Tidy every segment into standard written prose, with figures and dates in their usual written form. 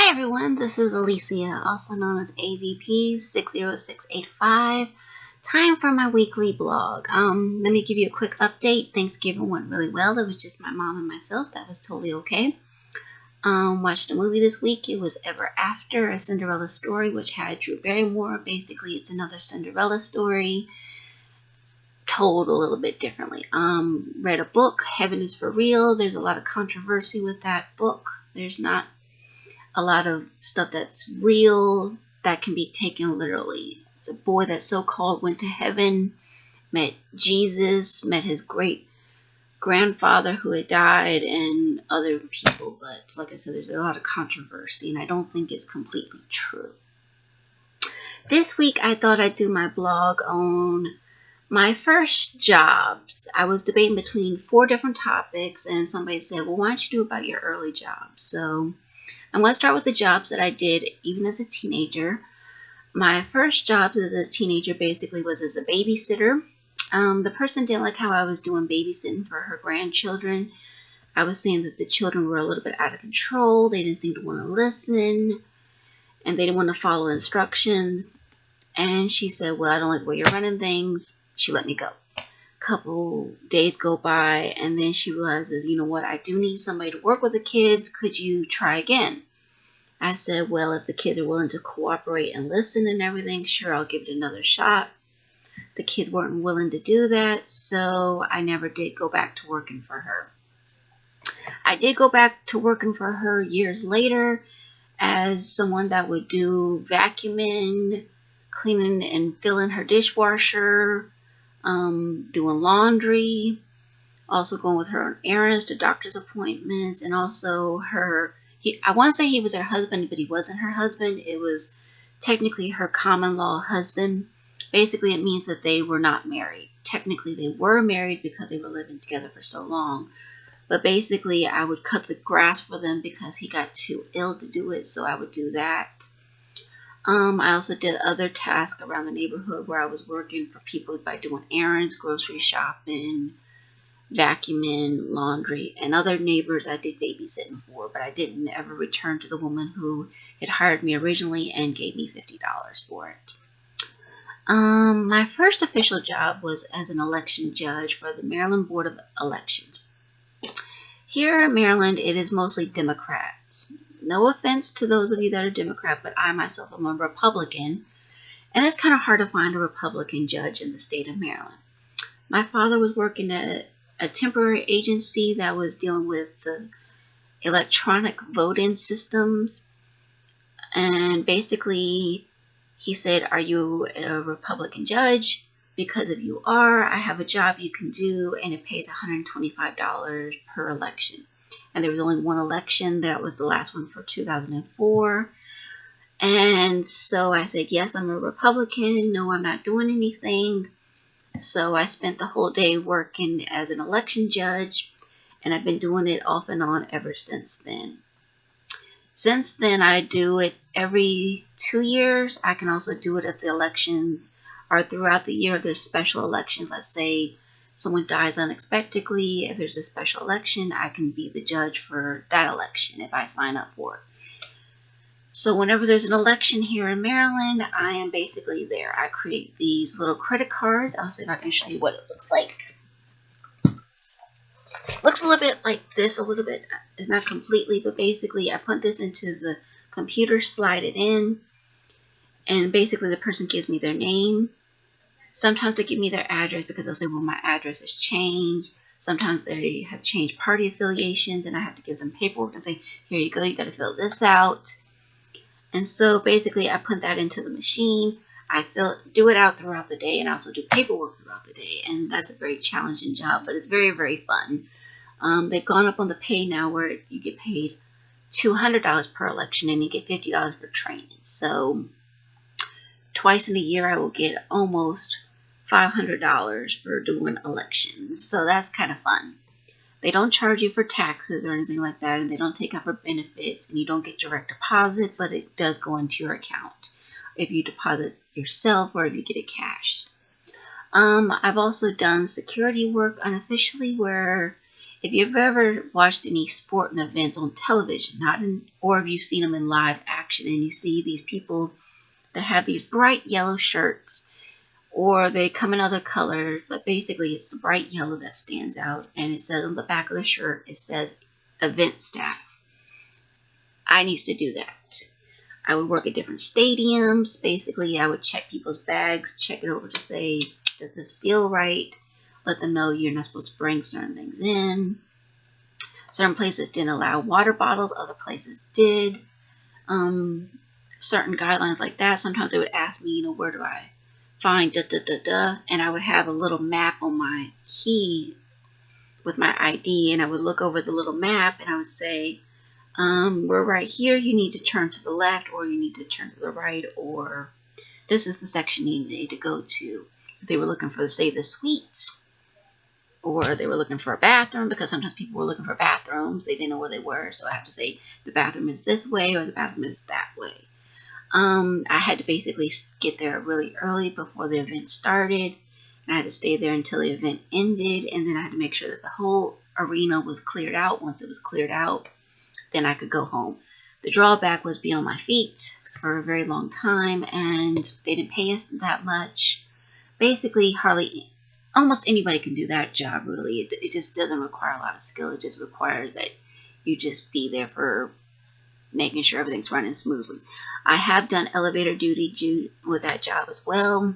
Hi everyone, this is Alicia, also known as AVP 60685. Time for my weekly blog. Let me give you a quick update. Thanksgiving went really well. It was just my mom and myself. That was totally okay. Watched a movie this week. It was Ever After, a Cinderella story, which had Drew Barrymore. Basically, it's another Cinderella story told a little bit differently. Read a book, Heaven is for Real. There's a lot of controversy with that book. There's not a lot of stuff that's real that can be taken literally. It's a boy that so-called went to heaven, met Jesus, met his great grandfather who had died, and other people. But like I said, there's a lot of controversy, and I don't think it's completely true. This week, I thought I'd do my blog on my first jobs. I was debating between 4 different topics, and somebody said, well, why don't you do about your early jobs? So I'm going to start with the jobs that I did even as a teenager. My first jobs as a teenager basically was as a babysitter. The person didn't like how I was doing babysitting for her grandchildren. I was saying that the children were a little bit out of control. They didn't seem to want to listen, and they didn't want to follow instructions. And she said, well, I don't like the way you're running things. She let me go. Couple days go by, and then she realizes, you know what, I do need somebody to work with the kids. Could you try again? I said, well, if the kids are willing to cooperate and listen and everything, sure, I'll give it another shot. The kids weren't willing to do that, so I never did go back to working for her. I did go back to working for her years later as someone that would do vacuuming, cleaning and filling her dishwasher, doing laundry, also going with her on errands to doctor's appointments, and also I want to say he was her husband, but he wasn't her husband. It was technically her common law husband. Basically, it means that they were not married. Technically, they were married because they were living together for so long. But basically, I would cut the grass for them because he got too ill to do it, so I would do that. I also did other tasks around the neighborhood where I was working for people by doing errands, grocery shopping, vacuuming, laundry, and other neighbors I did babysitting for, but I didn't ever return to the woman who had hired me originally and gave me $50 for it. My first official job was as an election judge for the Maryland Board of Elections. Here in Maryland, it is mostly Democrats. No offense to those of you that are Democrat, but I myself am a Republican, and it's kind of hard to find a Republican judge in the state of Maryland. My father was working at a temporary agency that was dealing with the electronic voting systems, and basically he said, are you a Republican judge? Because if you are, I have a job you can do, and it pays $125 per election. And there was only one election. That was the last one for 2004. And so I said, yes, I'm a Republican. No, I'm not doing anything. So I spent the whole day working as an election judge, and I've been doing it off and on ever since then. Since then, I do it every 2 years. I can also do it if the elections are throughout the year. If there's special elections, let's say someone dies unexpectedly, if there's a special election, I can be the judge for that election if I sign up for it. So whenever there's an election here in Maryland, I am basically there. I create these little credit cards. I'll see if I can show you what it looks like. Looks a little bit like this, a little bit. It's not completely, but basically I put this into the computer, slide it in, and basically the person gives me their name. Sometimes they give me their address because they'll say, well, my address has changed. Sometimes they have changed party affiliations, and I have to give them paperwork and say, here you go, you got to fill this out. And so basically I put that into the machine. I do it out throughout the day, and I also do paperwork throughout the day. And that's a very challenging job, but it's very, very fun. They've gone up on the pay now where you get paid $200 per election, and you get $50 for training. So twice in a year, I will get almost $500 for doing elections. So that's kind of fun. They don't charge you for taxes or anything like that, and they don't take out for benefits, and you don't get direct deposit, but it does go into your account if you deposit yourself or if you get it cashed. I've also done security work unofficially, where If you've ever watched any sporting events on television, or if you've seen them in live action, and you see these people that have these bright yellow shirts, or they come in other colors, but basically it's the bright yellow that stands out, and it says on the back of the shirt, it says event staff. I used to do that. I would work at different stadiums. Basically, I would check people's bags, check it over to say, does this feel right? Let them know you're not supposed to bring certain things in. Certain places didn't allow water bottles, other places did. Certain guidelines like that. Sometimes they would ask me, where do I find and I would have a little map on my key with my ID, and I would look over the little map and I would say, we're right here, you need to turn to the left, or you need to turn to the right, or this is the section you need to go to. If they were looking for, say, the suites, or they were looking for a bathroom, because sometimes people were looking for bathrooms, they didn't know where they were, so I have to say the bathroom is this way or the bathroom is that way. I had to basically get there really early before the event started, and I had to stay there until the event ended, and then I had to make sure that the whole arena was cleared out. Once it was cleared out, then I could go home. The drawback was being on my feet for a very long time, and they didn't pay us that much. Basically, almost anybody can do that job, really. It just doesn't require a lot of skill. It just requires that you just be there for making sure everything's running smoothly. I have done elevator duty with that job as well.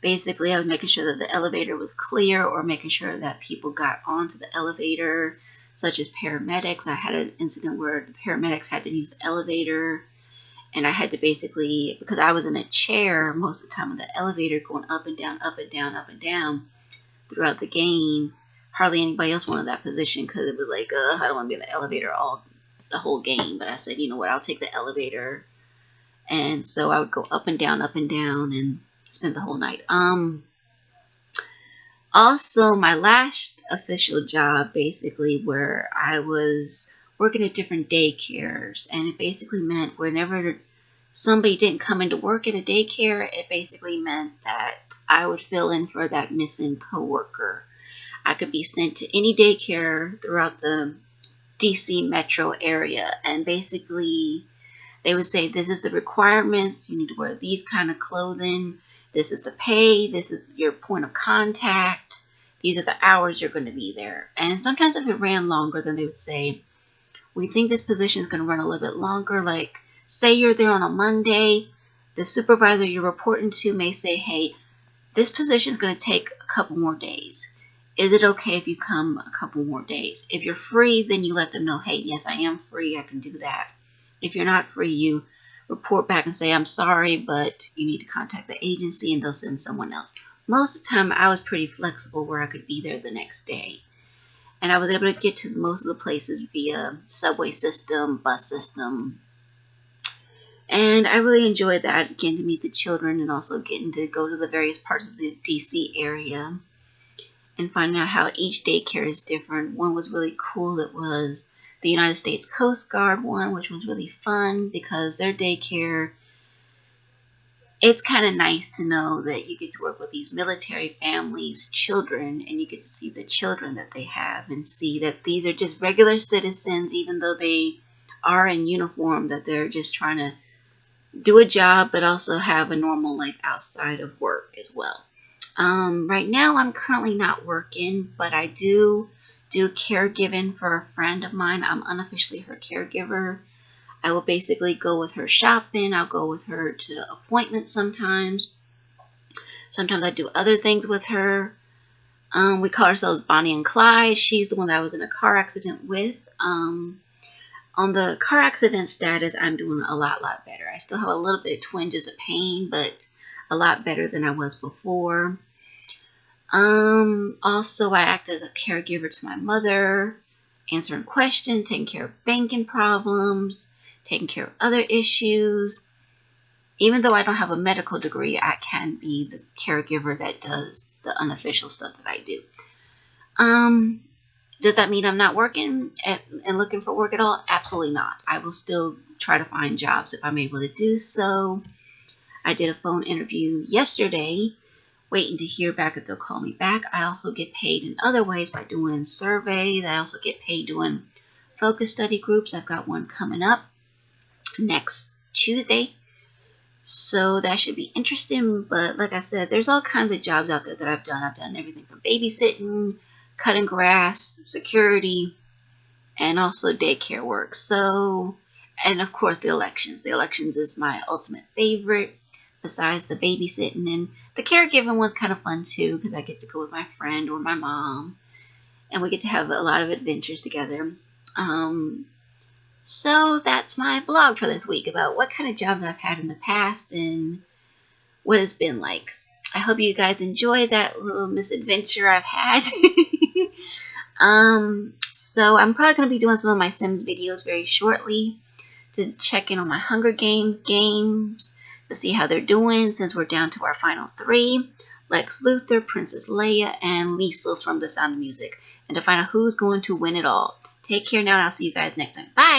Basically, I was making sure that the elevator was clear, or making sure that people got onto the elevator, such as paramedics. I had an incident where the paramedics had to use the elevator, and I had to basically, because I was in a chair most of the time in the elevator, going up and down, up and down, up and down throughout the game. Hardly anybody else wanted that position, because it was like, I don't want to be in the elevator the whole game. But I said, you know what, I'll take the elevator. And so I would go up and down, and spend the whole night. Also, my last official job, basically, where I was working at different daycares, and it basically meant whenever somebody didn't come into work at a daycare, it basically meant that I would fill in for that missing coworker. I could be sent to any daycare throughout the DC metro area, and basically they would say, this is the requirements, you need to wear these kind of clothing, this is the pay, this is your point of contact, these are the hours you're going to be there. And sometimes if it ran longer, then they would say, we think this position is going to run a little bit longer. Like, say you're there on a Monday, the supervisor you're reporting to may say, hey, this position is going to take a couple more days. Is it okay if you come a couple more days? If you're free, then you let them know, hey, yes, I am free, I can do that. If you're not free, you report back and say, I'm sorry, but you need to contact the agency, and they'll send someone else. Most of the time, I was pretty flexible where I could be there the next day. And I was able to get to most of the places via subway system, bus system. And I really enjoyed that, getting to meet the children, and also getting to go to the various parts of the DC area and finding out how each daycare is different. One was really cool. It was the United States Coast Guard one, which was really fun because their daycare, it's kind of nice to know that you get to work with these military families' children, and you get to see the children that they have and see that these are just regular citizens, even though they are in uniform, that they're just trying to do a job but also have a normal life outside of work as well. Right now I'm currently not working, but I do caregiving for a friend of mine. I'm unofficially her caregiver. I will basically go with her shopping. I'll go with her to appointments sometimes. Sometimes I do other things with her. We call ourselves Bonnie and Clyde. She's the one that I was in a car accident with. On the car accident status, I'm doing a lot better. I still have a little bit of twinges of pain, but a lot better than I was before. Also, I act as a caregiver to my mother, answering questions, taking care of banking problems, taking care of other issues. Even though I don't have a medical degree, I can be the caregiver that does the unofficial stuff that I do. Does that mean I'm not working and looking for work at all? Absolutely not. I will still try to find jobs if I'm able to do so. I did a phone interview yesterday waiting to hear back if they'll call me back. I also get paid in other ways by doing surveys. I also get paid doing focus study groups. I've got one coming up next Tuesday, so that should be interesting. But like I said, there's all kinds of jobs out there that I've done. I've done everything from babysitting, cutting grass, security, and also daycare work. So, and of course the elections. The elections is my ultimate favorite, besides the babysitting. And the caregiving one's kind of fun too, because I get to go with my friend or my mom, and we get to have a lot of adventures together. So that's my blog for this week, about what kind of jobs I've had in the past and what it's been like. I hope you guys enjoy that little misadventure I've had. So I'm probably going to be doing some of my Sims videos very shortly to check in on my Hunger Games to see how they're doing, since we're down to our final 3. Lex Luthor, Princess Leia, and Lisa from The Sound of Music, and to find out who's going to win it all. Take care now, and I'll see you guys next time. Bye!